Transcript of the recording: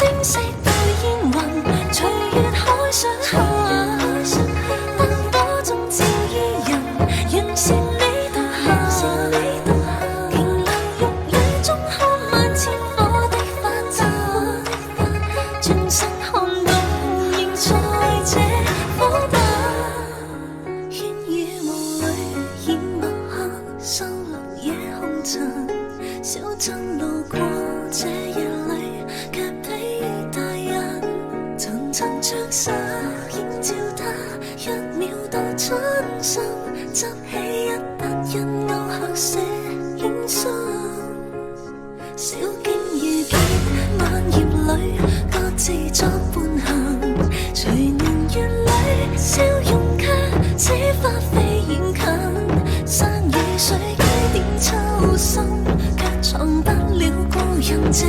清晰到煙雲，隨月海上行。燈火中照依人，仍是你獨行。瓊樓玉宇中看萬千火的發燦，轉身看到仍在這火燈。煙雨霧裏掩墨客，收錄夜紅塵。小鎮路過這夜裡，卻比大人層層着實映照他一秒到春心，執起一筆印勾刻寫影心。小徑遇見晚葉裡，各自作伴行。隨年月裡，笑容卻似花飛遠近。山與水幾點秋深，卻藏不了故人這